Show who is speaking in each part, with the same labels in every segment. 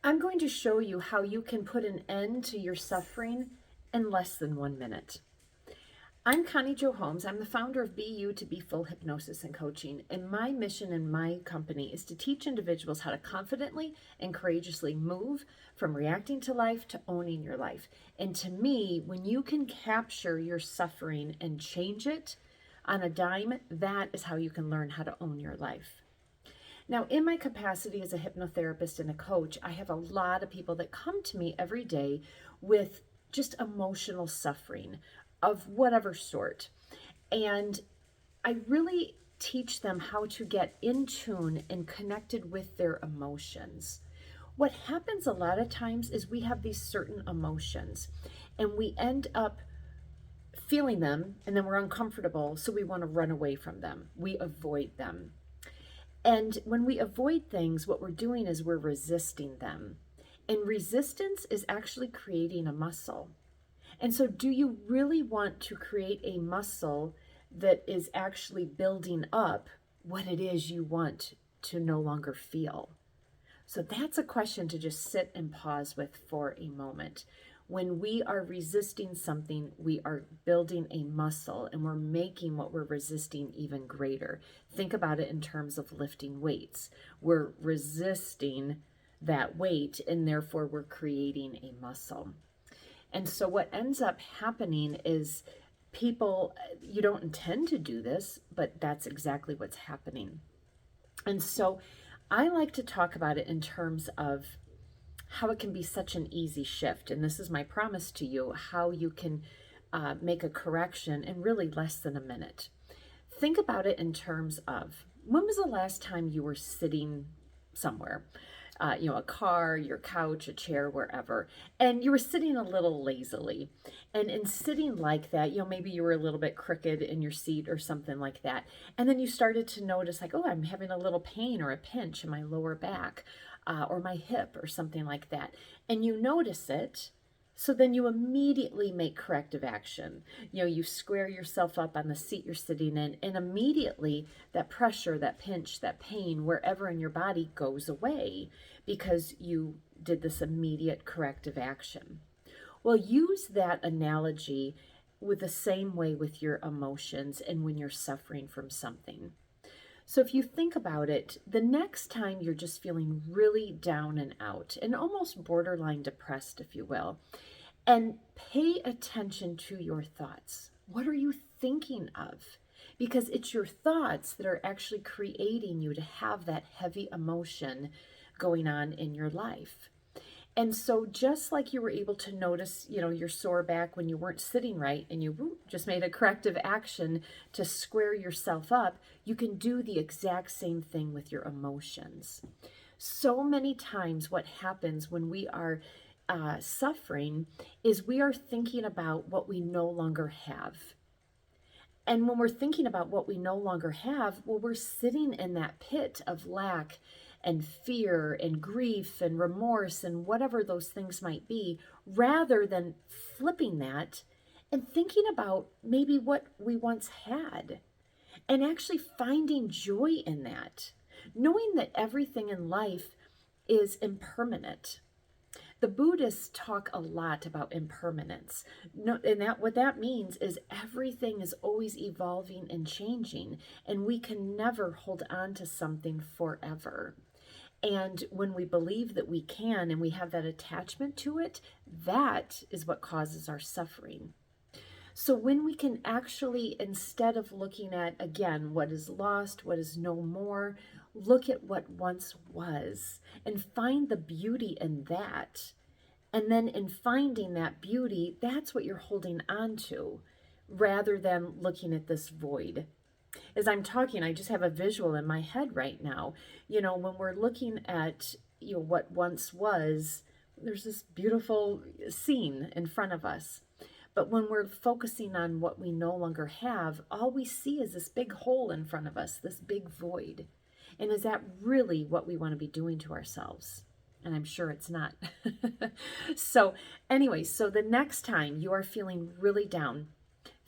Speaker 1: I'm going to show you how you can put an end to your suffering in less than 1 minute. I'm Connie Jo Holmes. I'm the founder of Be You to Be Full Hypnosis and Coaching, and my mission in my company is to teach individuals how to confidently and courageously move from reacting to life to owning your life. And to me, when you can capture your suffering and change it on a dime, that is how you can learn how to own your life. Now, in my capacity as a hypnotherapist and a coach, I have a lot of people that come to me every day with just emotional suffering of whatever sort. And I really teach them how to get in tune and connected with their emotions. What happens a lot of times is we have these certain emotions and we end up feeling them and then we're uncomfortable, so we want to run away from them. We avoid them. And when we avoid things, what we're doing is we're resisting them. And resistance is actually creating a muscle. And so, do you really want to create a muscle that is actually building up what it is you want to no longer feel? So, that's a question to just sit and pause with for a moment. When we are resisting something, we are building a muscle and we're making what we're resisting even greater. Think about it in terms of lifting weights. We're resisting that weight and therefore we're creating a muscle. And so what ends up happening is people, you don't intend to do this, but that's exactly what's happening. And so I like to talk about it in terms of how it can be such an easy shift. And this is my promise to you, how you can make a correction in really less than a minute. Think about it in terms of, when was the last time you were sitting somewhere? A car, your couch, a chair, wherever, and you were sitting a little lazily. And in sitting like that, maybe you were a little bit crooked in your seat or something like that. And then you started to notice like, oh, I'm having a little pain or a pinch in my lower back or my hip or something like that. And you notice it. So then you immediately make corrective action. You square yourself up on the seat you're sitting in, and immediately that pressure, that pinch, that pain, wherever in your body goes away because you did this immediate corrective action. Well, use that analogy with the same way with your emotions and when you're suffering from something. So if you think about it, the next time you're just feeling really down and out and almost borderline depressed, if you will, and pay attention to your thoughts. What are you thinking of? Because it's your thoughts that are actually creating you to have that heavy emotion going on in your life. And so just like you were able to notice, your sore back when you weren't sitting right and you just made a corrective action to square yourself up, you can do the exact same thing with your emotions. So many times what happens when we are suffering is we are thinking about what we no longer have. And when we're thinking about what we no longer have, well, we're sitting in that pit of lack and fear and grief and remorse and whatever those things might be, rather than flipping that and thinking about maybe what we once had and actually finding joy in that, knowing that everything in life is impermanent. The Buddhists talk a lot about impermanence. No, and what that means is everything is always evolving and changing, and we can never hold on to something forever. And when we believe that we can and we have that attachment to it, that is what causes our suffering. So when we can actually, instead of looking at, again, what is lost, what is no more, look at what once was and find the beauty in that. And then in finding that beauty, that's what you're holding on to rather than looking at this void. As I'm talking, I just have a visual in my head right now. When we're looking at, what once was, there's this beautiful scene in front of us. But when we're focusing on what we no longer have, all we see is this big hole in front of us, this big void. And is that really what we want to be doing to ourselves? And I'm sure it's not. So anyway, so the next time you are feeling really down,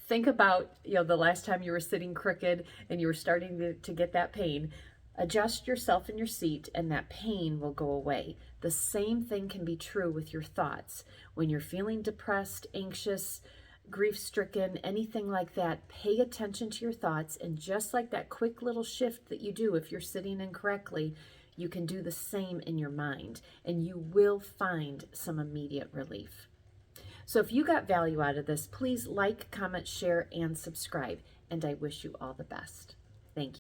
Speaker 1: think about, the last time you were sitting crooked and you were starting to get that pain. Adjust yourself in your seat and that pain will go away. The same thing can be true with your thoughts. When you're feeling depressed, anxious, grief-stricken, anything like that, pay attention to your thoughts, and just like that quick little shift that you do if you're sitting incorrectly, you can do the same in your mind, and you will find some immediate relief. So if you got value out of this, please like, comment, share, and subscribe, and I wish you all the best. Thank you.